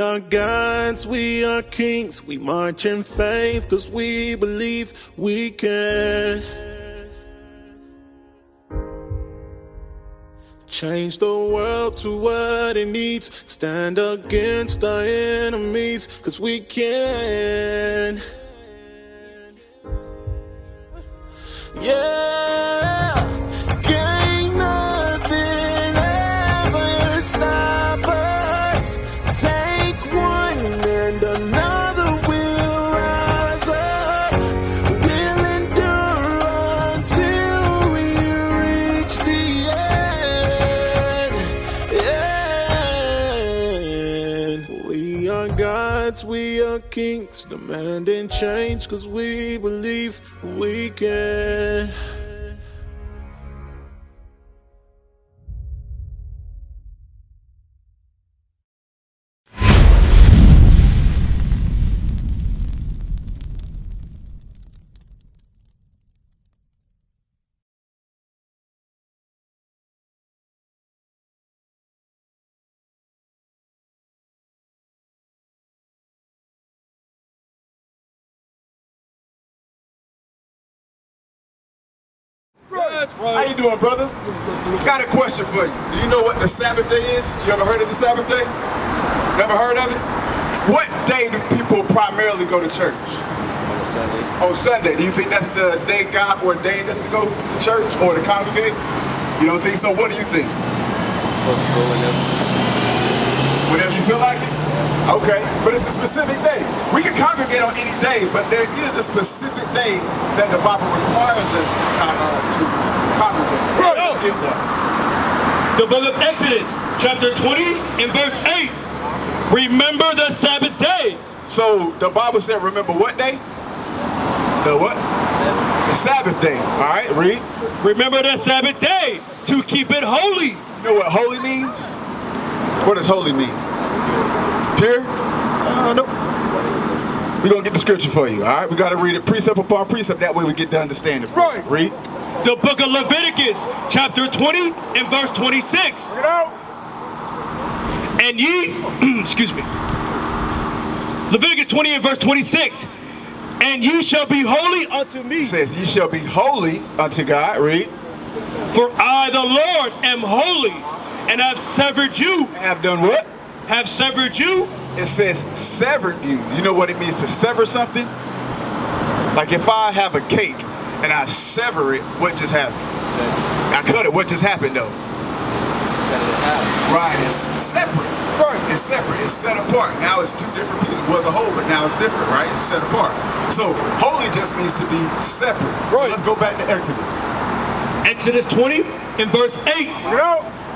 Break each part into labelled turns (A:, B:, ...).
A: are gods, we are kings. We march in faith cause we believe we can change the world to what it needs. Stand against our enemies cause we can. Yeah, can't nothing ever stop us. Take one and another will rise up. We'll endure until we reach the end. We are gods, we are kings, demanding change cause we believe we can.
B: How you doing, brother? Got a question for you. Do you know what the Sabbath day is? You ever heard of the Sabbath day? Never heard of it? What day do people primarily go to church? On Sunday. Do you think that's the day God ordained us to go to church or to congregate? You don't think so? What do you think? Whenever you feel like it? Okay, but it's a specific day. We can congregate on any day, but there is a specific day that the Bible requires us to congregate.
C: Right.
B: Let's get that.
C: The book of Exodus, chapter 20 and verse 8. Remember the Sabbath day.
B: So the Bible said, remember what day? The what? The Sabbath day. All right, read.
C: Remember the Sabbath day to keep it holy.
B: You know what holy means? What does holy mean? Pure? Nope. We're going to get the scripture for you, all right? We got to read it precept upon precept. That way we get to understand it.
C: Right.
B: Read.
C: The book of Leviticus, chapter 20 and verse 26.
B: Bring it out.
C: And ye, excuse me. Leviticus 20 and verse 26. And ye shall be holy unto me.
B: It says, ye shall be holy unto God. Read.
C: For I, the Lord, am holy, and have severed you.
B: Have done what?
C: Have severed you.
B: It says severed you. You know what it means to sever something? Like if I have a cake and I sever it, what just happened? I cut it, what just happened though? Right, it's separate. Right. It's separate, it's set apart. Now it's two different pieces. It was a whole, but now it's different, right? It's set apart. So holy just means to be separate.
C: Right.
B: So let's go back to Exodus.
C: Exodus 20 and verse 8.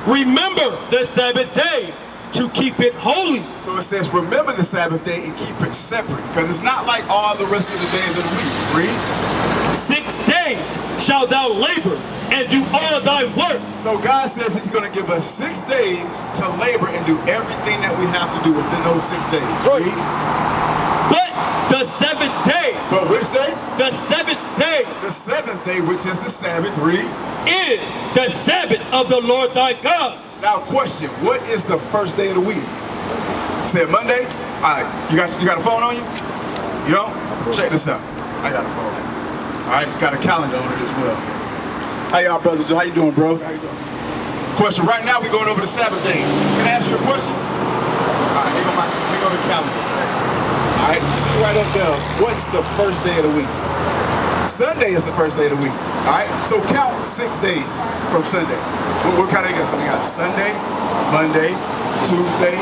C: Remember the Sabbath day to keep it holy.
B: So it says, remember the Sabbath day and keep it separate, because it's not like all the rest of the days of the week. Read.
C: 6 days shalt thou labor and do all thy work.
B: So God says he's going to give us 6 days to labor and do everything that we have to do within those 6 days. Read.
C: But the seventh day.
B: But which day?
C: The seventh day.
B: The seventh day, which is the Sabbath. Read.
C: Is the Sabbath of the Lord thy God.
B: Now question, what is the first day of the week? Say Monday? Alright, you got a phone on you? You don't? Check this out. I got a phone. Alright, it's got a calendar on it as well. How y'all brothers do? How you doing, bro? How you doing? Question, right now we're going over the Sabbath day. Can I ask you a question? Alright, here go the calendar. Alright, see right up there, what's the first day of the week? Sunday is the first day of the week. Alright, so count 6 days from Sunday. What kind of days? So we got Sunday, Monday, Tuesday,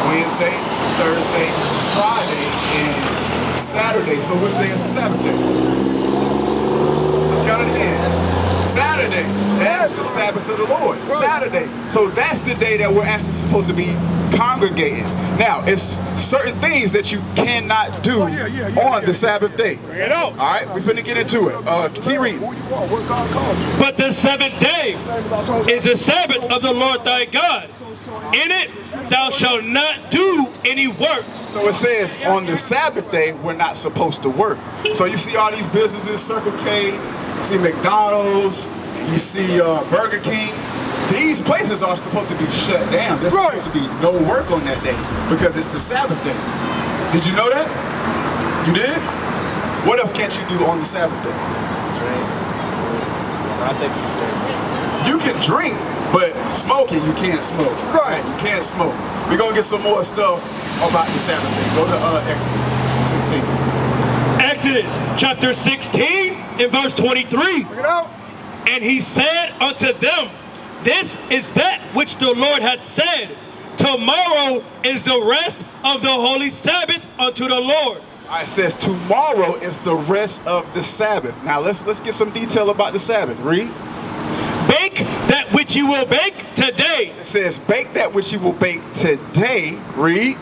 B: Wednesday, Thursday, Friday, and Saturday. So which day is the Sabbath day? Let's count it again. Saturday, that's the Sabbath of the Lord. Saturday. So that's the day that we're actually supposed to be congregating. Now, it's certain things that you cannot do on the Sabbath day. All right, we're finna get into it. Keep reading.
C: But the seventh day is the Sabbath of the Lord thy God. In it thou shalt not do any work.
B: So it says on the Sabbath day, we're not supposed to work. So you see all these businesses, Circle K, you see McDonald's, you see Burger King, These places are supposed to be shut down. There's supposed to be no work on that day because it's the Sabbath day. Did you know that? You did? What else can't you do on the Sabbath day?
D: Drink. I think you drink.
B: You can drink, but smoking, you can't smoke. Right, you can't smoke. We're going to get some more stuff about the Sabbath day. Go to Exodus 16.
C: Exodus chapter 16 and verse 23.
E: Bring it out.
C: And he said unto them, this is that which the Lord hath said. Tomorrow is the rest of the holy Sabbath unto the Lord.
B: It says tomorrow is the rest of the Sabbath. Now let's get some detail about the Sabbath. Read.
C: Bake that which you will bake today.
B: It says bake that which you will bake today. Read.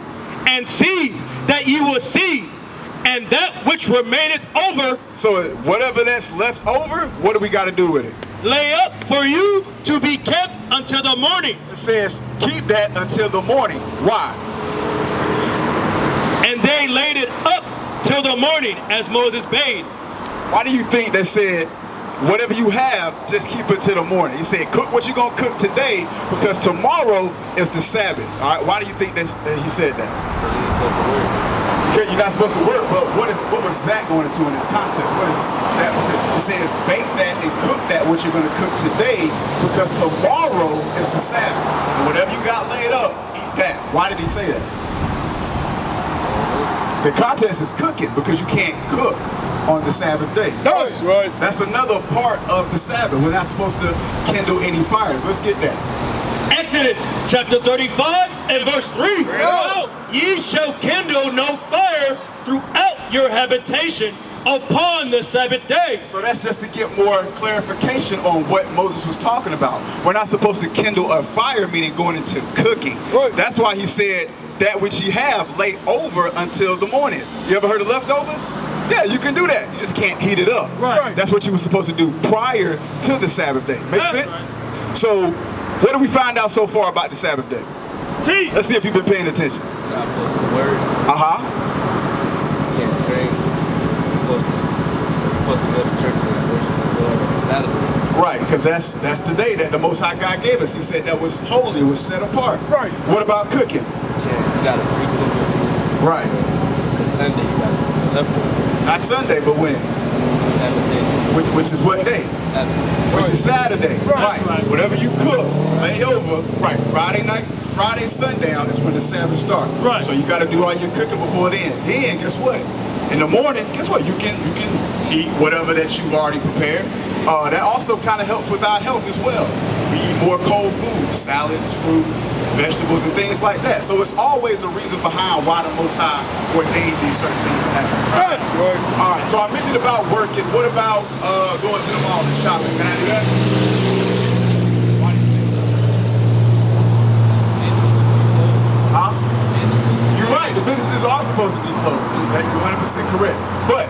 C: And seed that you will seed. And that which remaineth over.
B: So whatever that's left over, what do we got to do with it?
C: Lay up for you to be kept until the morning.
B: It says keep that until the morning. Why?
C: And they laid it up till the morning as Moses bade.
B: Why do you think they said whatever you have, just keep it till the morning? He said cook what you're going to cook today because tomorrow is the Sabbath. All right. Why do you think he said that? Okay, you're not supposed to work, but what was that going into in this context? What is that particular? It says bake that and cook that what you're going to cook today because tomorrow is the Sabbath. And whatever you got laid up, eat that. Why did he say that? The context is cooking because you can't cook on the Sabbath day.
E: That's right.
B: That's another part of the Sabbath. We're not supposed to kindle any fires. Let's get that.
C: Exodus chapter 35 and verse 3. Ye shall kindle no fire throughout your habitation upon the Sabbath day.
B: So that's just to get more clarification on what Moses was talking about. We're not supposed to kindle a fire, meaning going into cooking.
E: Right.
B: That's why he said that which ye have lay over until the morning. You ever heard of leftovers? Yeah, you can do that. You just can't heat it up.
C: Right.
B: That's what you were supposed to do prior to the Sabbath day. Make sense?
C: Right.
B: So what did we find out so far about the Sabbath day? Let's see if you've been paying attention.
D: God put the word.
B: Uh-huh.
D: You can't drink. You're supposed to go to church and worship the Lord on Saturday.
B: Right, because that's the day that the Most High God gave us. He said that was holy, it was set apart.
E: Right.
B: What about cooking?
D: You got to pre-cook your food.
B: Right.
D: Because Sunday you got to cook the leftovers.
B: Not Sunday, but when?
D: Saturday.
B: Which is what day?
D: Saturday.
B: Which is Saturday.
E: Right.
B: Whatever you cook, lay over. Right. Friday night, Friday sundown is when the Sabbath starts.
C: Right.
B: So you got to do all your cooking before then. Then guess what? In the morning, guess what? You can eat whatever that you've already prepared. That also kind of helps with our health as well. We eat more cold food, salads, fruits, vegetables, and things like that. So it's always a reason behind why the Most High ordained these certain things to happen.
E: That's right.
B: All right, so I mentioned about working. What about going to the mall and shopping? Can I do that? Why do you think so? Huh? You're right, the businesses are supposed to be closed. You're 100% correct. But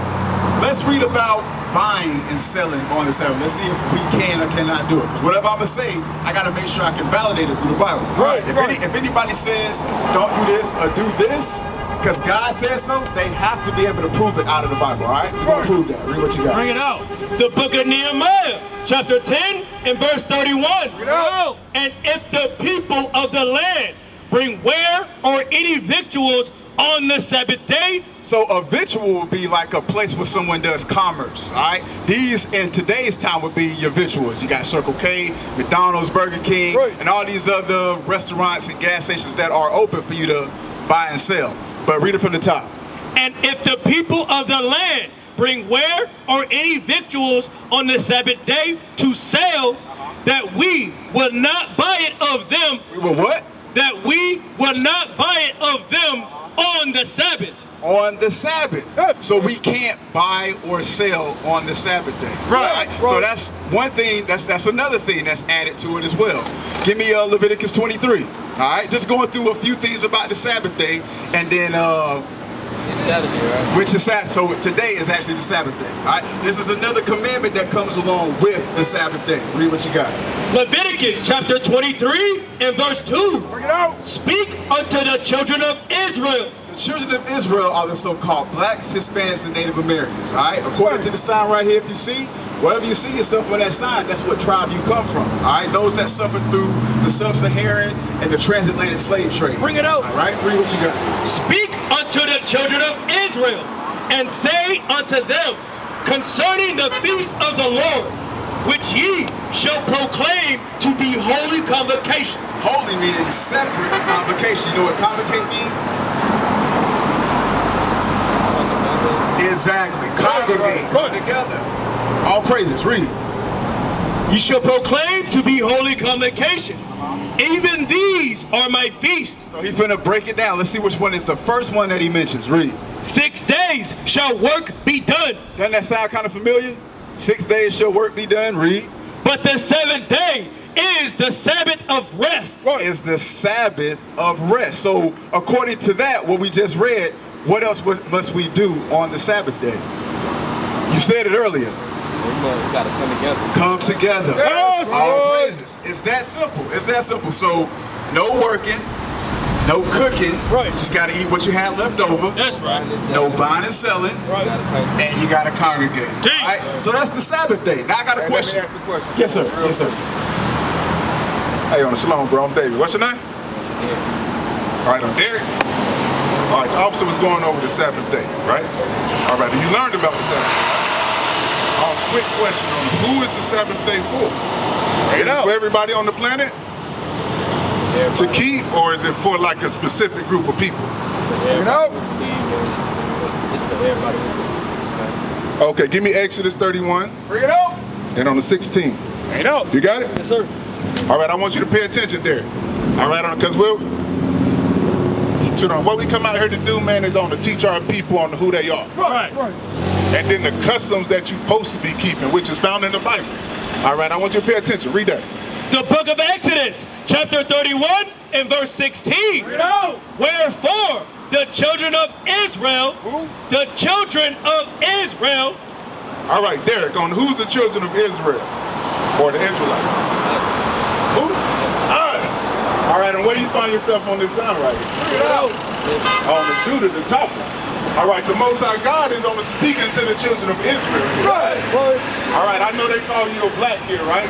B: let's read about buying and selling on the Sabbath. Let's see if we can or cannot do it. Because whatever I'm going to say, I got to make sure I can validate it through the Bible.
E: Right,
B: If anybody says, don't do this or do this, because God says so, they have to be able to prove it out of the Bible, all right? We're going to prove that. Read what you got.
C: Bring it out. The book of Nehemiah, chapter 10 and verse 31.
E: Bring it out.
C: And if the people of the land bring ware or any victuals on the Sabbath day.
B: So a victual would be like a place where someone does commerce, all right? These in today's time would be your victuals. You got Circle K, McDonald's, Burger King,
E: right,
B: and all these other restaurants and gas stations that are open for you to buy and sell. But read it from the top.
C: And if the people of the land bring ware or any victuals on the Sabbath day to sell, that we will not buy it of them.
B: We will what?
C: That we will not buy it of them on the Sabbath.
B: On the Sabbath. So we can't buy or sell on the Sabbath day.
C: Right.
B: So that's one thing, that's another thing that's added to it as well. Give me Leviticus 23. All right, just going through a few things about the Sabbath day, and then
D: It's Saturday, right?
B: which is Sabbath. So today is actually the Sabbath day. All right, this is another commandment that comes along with the Sabbath day. Read what you got.
C: Leviticus chapter 23 and verse 2.
E: Bring it out.
C: Speak unto the children of Israel.
B: The children of Israel are the so-called blacks, Hispanics, and Native Americans. All right, according to the sign right here, if you see, Wherever you see yourself on that sign, that's what tribe you come from. All right, those that suffered through the sub-Saharan and the transatlantic slave trade.
C: Bring it out.
B: All right, read what you got.
C: Speak unto the children of Israel, and say unto them concerning the feast of the Lord, which ye shall proclaim to be holy convocation.
B: Holy meaning separate, convocation. You know what convocate means? Exactly. Congregate. Come together. All praises. Read.
C: You shall proclaim to be holy convocation. Even these are my feasts.
B: So he's finna break it down. Let's see which one is the first one that he mentions. Read.
C: 6 days shall work be done.
B: Doesn't that sound kind of familiar? 6 days shall work be done. Read.
C: But the 7th day is the Sabbath of rest.
B: Is the Sabbath of rest. So according to that, what we just read, what else must we do on the Sabbath day? You said it earlier.
D: We gotta
B: Come together.
C: Yes,
B: all praises. It's that simple. It's that simple. So no working, no cooking.
C: Right.
B: Just gotta eat what you had left over.
C: That's right.
B: No buying and selling.
C: Right.
B: And you gotta congregate. All right? So that's the Sabbath day. Now I got a question.
E: Let me ask you a question.
B: Yes, sir. Yes, sir.
E: Hey, on the Shalom, bro. I'm David. What's your name? All right, I'm Derek. All right, the officer was going over the Sabbath day, right? All right, and you learned about the Sabbath day. Quick question on who is the Sabbath day for? Is it for everybody on the planet to keep, or is it for like a specific group of people?
D: You know? It's for everybody.
E: Okay, give me Exodus 31.
B: Bring it up.
E: And on the 16th.
C: Ain't out.
E: You got it?
C: Yes, sir.
E: All right, I want you to pay attention there. All right, because what we come out here to do, man, is on to teach our people on who they are.
C: Right.
E: And then the customs that you're supposed to be keeping, which is found in the Bible. All right, I want you to pay attention. Read that.
C: The book of Exodus, chapter 31 and verse 16. Wherefore the children of Israel, the children of Israel.
E: All right, Derek, on who's the children of Israel? Or the Israelites?
B: Who? Us. All right, and where do you find yourself on this sign right here? Bring it out. On the Judah, the top one. All right, the Most High God is on the speaking to the children of Israel. Right. All right, I know they call you a black here, right?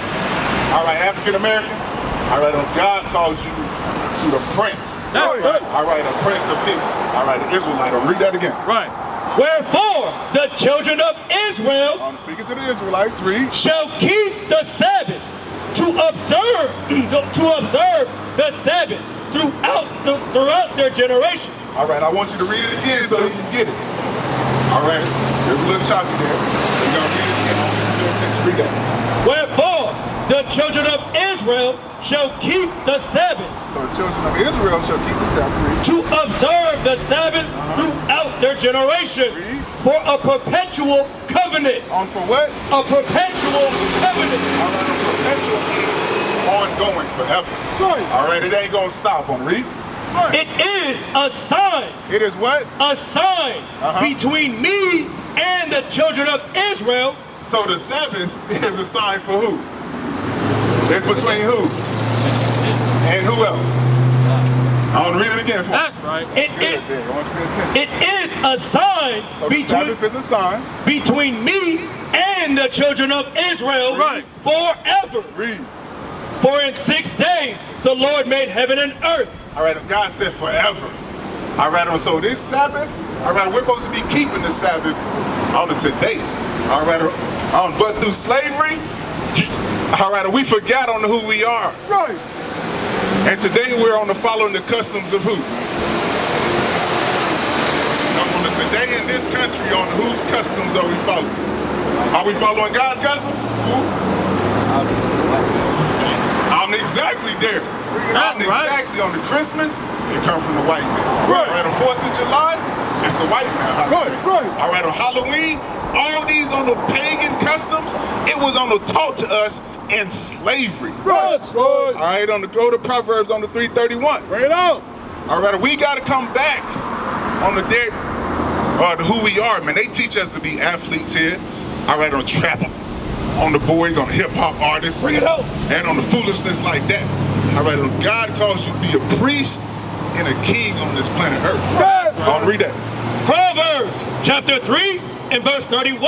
B: All right, African American. All right, God calls you to the prince.
C: That's right.
B: All right, a prince of peace. All right, the Israelite. Read that again.
C: Right. Wherefore the children of Israel,
E: I'm speaking to the Israelites. Read.
C: shall keep the Sabbath to observe the Sabbath throughout their generation.
B: All right, I want you to read it again so you can get it. All right, there's a little choppy there. You're going to read it again. I want you to pay attention. Read that.
C: Wherefore the children of Israel shall keep the Sabbath.
E: So the children of Israel shall keep the Sabbath. Read.
C: To observe the Sabbath throughout their generations. For a perpetual covenant.
E: On for what?
C: A perpetual covenant.
B: All right, a perpetual means ongoing forever.
E: Right.
B: All right, it ain't going to stop on read.
C: It is a sign.
E: It is what?
C: A sign between me and the children of Israel.
B: So the Sabbath is a sign for who? It's between who? And who else? I want to read it again for you.
C: That's right. It
E: I want you to pay attention.
C: is a sign
E: So the Sabbath is a sign.
C: between me and the children of Israel forever.
E: Read.
C: For in 6 days the Lord made heaven and earth.
B: All right, God said forever. All right, so this Sabbath, all right, we're supposed to be keeping the Sabbath on the today. All right, but through slavery, all right, we forgot on who we are.
E: Right.
B: And today we're on the following the customs of who? On the today in this country, on whose customs are we following? Are we following God's custom? Who? I'm exactly there. I'm exactly on the Christmas, it comes from the white man.
C: Right.
B: All right, on 4th of July, it's the white man holiday.
E: Right.
B: All right, on Halloween, all these on the pagan customs, it was on the taught to us in slavery.
E: Right.
B: All right, go to Proverbs on the 331.
E: Bring it out.
B: All right, we got to come back on the day, to who we are, man. They teach us to be athletes here. All right, on trap, on the boys, on hip hop artists,
C: Bring it out.
B: and on the foolishness like that. All right, God calls you to be a priest and a king on this planet Earth. I'll read that.
C: Proverbs chapter 3 and verse 31.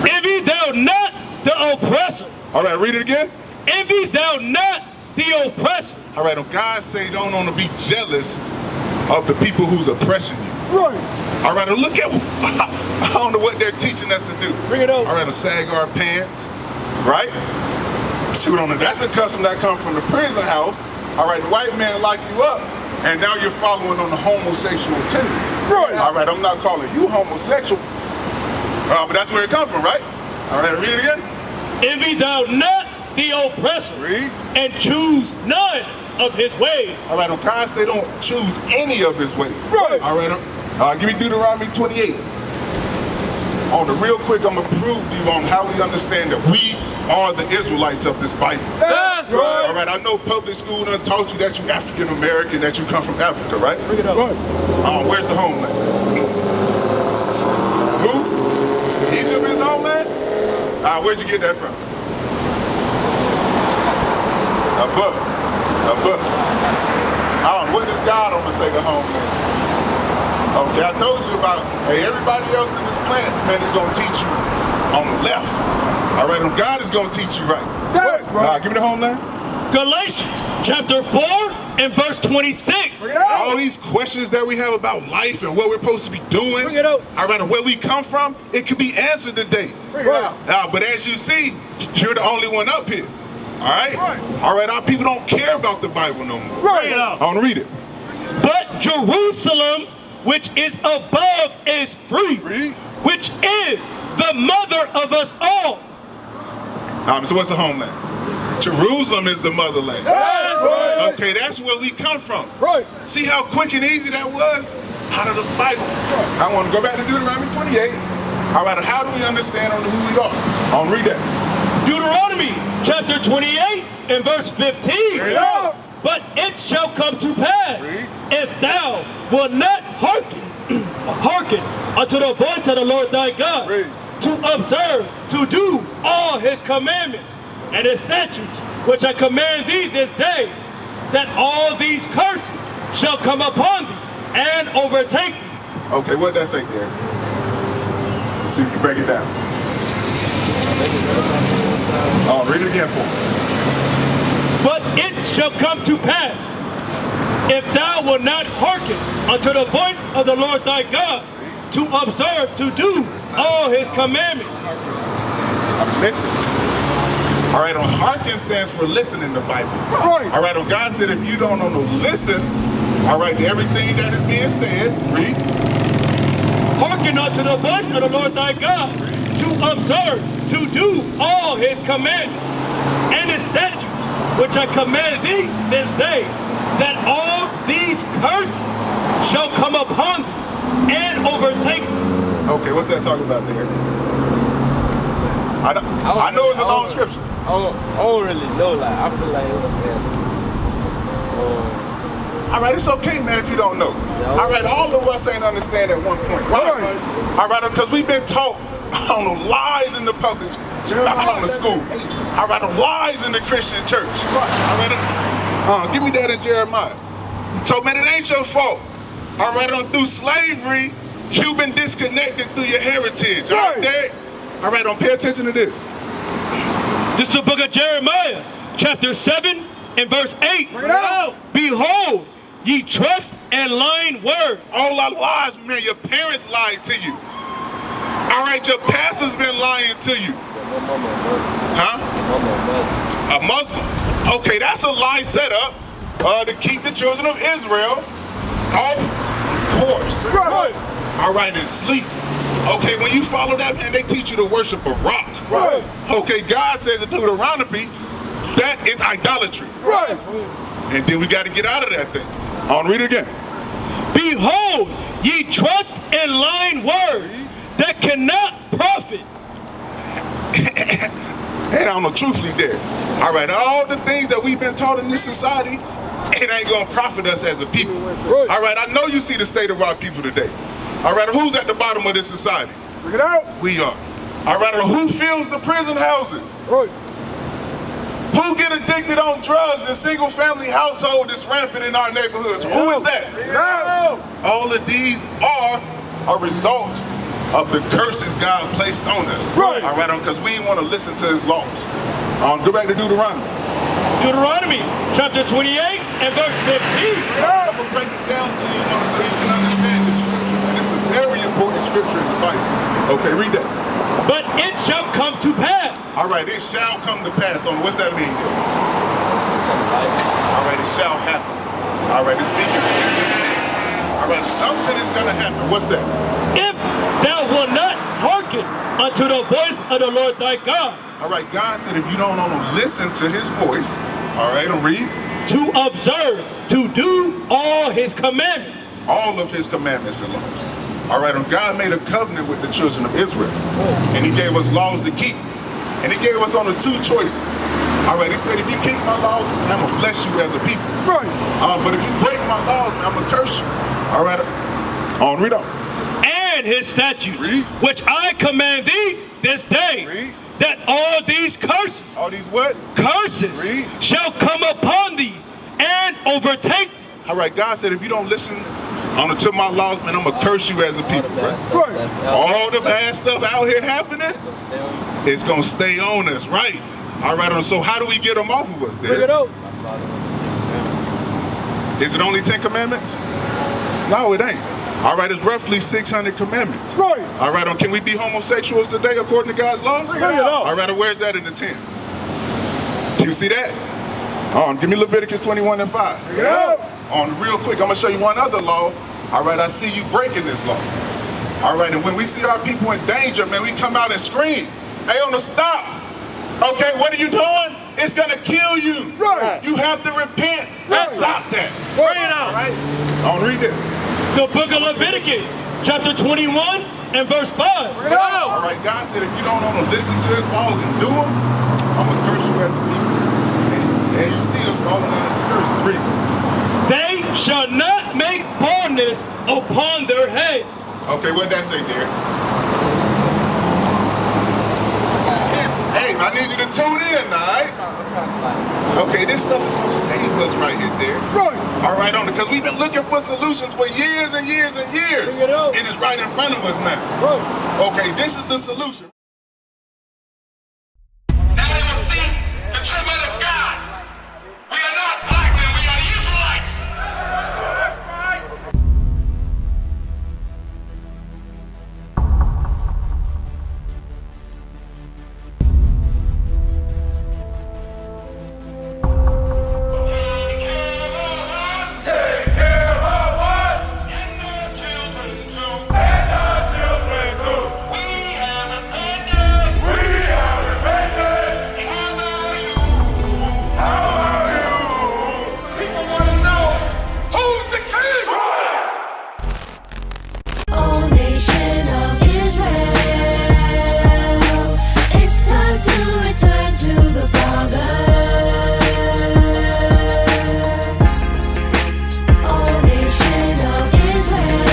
C: If ye thou not the oppressor.
E: All right, read it again.
C: Envy thou not the oppressor.
E: All right, God say don't want to be jealous of the people who's oppressing you.
B: Right.
E: All right, look at, I don't know what they're teaching us to do.
C: Bring it over.
E: All right, sag our pants, right? See what on the, that's a custom that comes from the prison house. All right, the white man lock you up, and now you're following on the homosexual tendencies.
B: Right.
E: All right, I'm not calling you homosexual, but that's where it comes from, right? All right, read it again.
C: Envy thou not the oppressor,
E: Read.
C: and choose none of his ways.
E: All right, God say don't choose any of his ways.
B: Right.
E: All right, give me Deuteronomy 28. On the real quick, I'm gonna prove to you on how we understand that we are the Israelites of this Bible.
B: That's right.
E: All right, I know public school done taught you that you African American, that you come from Africa, right?
C: Bring it up.
B: Right.
E: Where's the homeland? Who? Egypt is homeland? Where'd you get that from? A book. A book. What does God on to say the homeland is? Okay, I told you about, hey, everybody else in this planet, man, is going to teach you on the left. All right, and God is going to teach you right.
B: That's right.
E: Give me the homeland.
C: Galatians chapter 4 and verse 26.
E: All these questions that we have about life and what we're supposed to be doing,
C: Bring it out.
E: all right, and where we come from, it can be answered today.
B: Bring it out.
E: But as you see, you're the only one up here. All right? All right, our people don't care about the Bible no more.
C: Bring it out.
E: I want to read it.
C: But Jerusalem, which is above, is free, which is the mother of us all.
E: So what's the homeland? Jerusalem is the motherland.
B: That's right.
E: Okay, that's where we come from.
B: Right.
E: See how quick and easy that was? Out of the Bible. I want to go back to Deuteronomy 28. All right, how do we understand on who we are? I want to read that.
C: Deuteronomy chapter 28 and verse 15.
B: Yeah.
C: But it shall come to pass, if thou wilt not hearken unto the voice of the Lord thy God, to observe, to do all his commandments and his statutes, which I command thee this day, that all these curses shall come upon thee and overtake thee.
E: Okay, what that say there? Let's see if you break it down. Read it again for me.
C: But it shall come to pass, if thou wilt not hearken unto the voice of the Lord thy God, to observe, to do all his commandments.
E: Listen. All right, hearken stands for listen in the Bible.
B: Right.
E: All right, God said if you don't know to listen, all right, to everything that is being said, read.
C: Hearken unto the voice of the Lord thy God, to observe, to do all his commandments and his statutes, which I command thee this day, that all these curses shall come upon thee and overtake thee.
E: Okay, what's that talking about there? I know it's a long scripture.
D: I don't really know, like, I feel like it was saying,
E: all right, it's okay, man, if you don't know. All right, all of us ain't understand at one point. Why? All right, because we've been taught, I don't know, lies in the public school. All right, lies in the Christian church. All right, give me that in Jeremiah. So, man, it ain't your fault. All right, through slavery, you've been disconnected through your heritage. All right, there. All right, pay attention to this.
C: This is the book of Jeremiah, chapter 7 and verse 8. Behold, ye trust and lying word.
E: All our lies, man, your parents lied to you. All right, your pastor's been lying to you. Huh? A Muslim. Okay, that's a lie set up to keep the children of Israel off course. All right, and sleep. Okay, when you follow that, man, they teach you to worship a rock. Okay, God says in Deuteronomy, that is idolatry. And then we got to get out of that thing. I'll read it again.
C: Behold, ye trust in lying words that cannot profit.
E: And I don't know, truthfully there. All right, all the things that we've been taught in this society, it ain't going to profit us as a people. All right, I know you see the state of our people today. All right, who's at the bottom of this society?
B: Bring it out.
E: We are. All right, who fills the prison houses? Who get addicted on drugs in single-family household that's rampant in our neighborhoods? Who is that? All of these are a result of the curses God placed on us.
B: Right.
E: All right, because we didn't want to listen to his laws. Go back to Deuteronomy.
C: Deuteronomy chapter 28 and verse 15.
E: I'm going to break it down to you so you can understand the scripture. This is a very important scripture in the Bible. Okay, read that.
C: But it shall come to pass.
E: All right, it shall come to pass. What's that mean then? All right, it shall happen. All right, it's speaking of things. All right, something is going to happen. What's that?
C: If thou wilt not hearken unto the voice of the Lord thy God.
E: All right, God said if you don't want to listen to his voice, all right, and read.
C: To observe, to do all his commandments.
E: All of his commandments and laws. All right, and God made a covenant with the children of Israel. And he gave us laws to keep. And he gave us only two choices. All right, he said if you keep my laws, I'm going to bless you as a people.
B: Right.
E: But if you break my laws, I'm going to curse you. All right, read on.
C: And his statutes,
E: Read.
C: which I command thee this day,
E: Read.
C: that all these curses,
E: All these what?
C: curses
E: Read.
C: shall come upon thee and overtake thee.
E: All right, God said if you don't listen to my laws, man, I'm going to curse you as a people, right?
B: Right.
E: All the bad stuff out here happening, it's going to stay on us, right? All right, so how do we get them off of us,
B: Bring it
E: Derek?
B: out.
E: Is it only 10 commandments? No, it ain't. All right, it's roughly 600 commandments.
B: Right.
E: All right, can we be homosexuals today according to God's laws?
B: Bring it out.
E: All right, where's that in the 10? Do you see that? Give me Leviticus 21 and 5.
B: Bring it out.
E: Real quick, I'm going to show you one other law. All right, I see you breaking this law. All right, and when we see our people in danger, man, we come out and scream. Hey, stop. Okay, what are you doing? It's going to kill you.
B: Right.
E: You have to repent.
B: Right.
E: Stop that.
C: Bring it out.
E: All right? Read it.
C: The book of Leviticus, chapter 21 and verse 5.
B: Bring it out.
E: All right, God said if you don't want to listen to his laws and do them, I'm going to curse you as a people. And you see us falling under the curses. Read.
C: They shall not make baldness upon their head.
E: Okay, what'd that say, Derek? Hey, I need you to tune in, all right? Okay, this stuff is going to save us right here, Derek.
B: Right.
E: All right, because we've been looking for solutions for years and years and years.
B: Bring it out.
E: And it's right in front of us now.
B: Right.
E: Okay, this is the solution.
F: Now they will see the true men of God. We are not black men, we are the Israelites. That's right. Take care of us. Take care of us. And our children too. And our children too. We have abandoned. We have abandoned. How about you? How about you? People want to know who's the king.
G: O nation of Israel, it's time to return to the Father. O nation of Israel,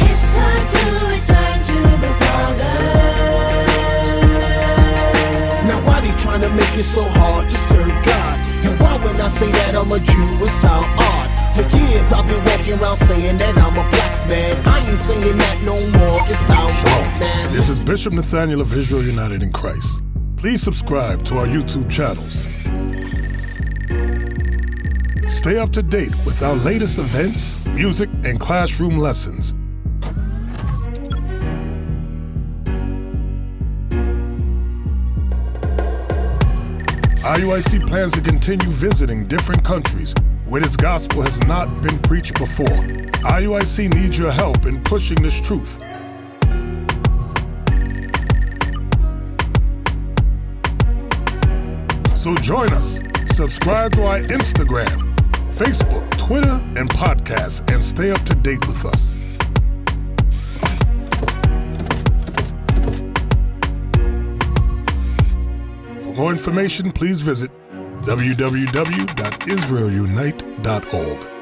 G: it's time to return to the Father.
H: Now why they trying to make it so hard to serve God? And why when I say that I'm a Jew, it sound odd? For years I've been walking around saying that I'm a black man. I ain't saying that no more, it sounds wrong, man.
A: This is Bishop Nathaniel of Israel United in Christ. Please subscribe to our YouTube channels. Stay up to date with our latest events, music, and classroom lessons. IUIC plans to continue visiting different countries where this gospel has not been preached before. IUIC needs your help in pushing this truth. So join us. Subscribe to our Instagram, Facebook, Twitter, and podcasts, and stay up to date with us. For more information, please visit www.israelunite.org.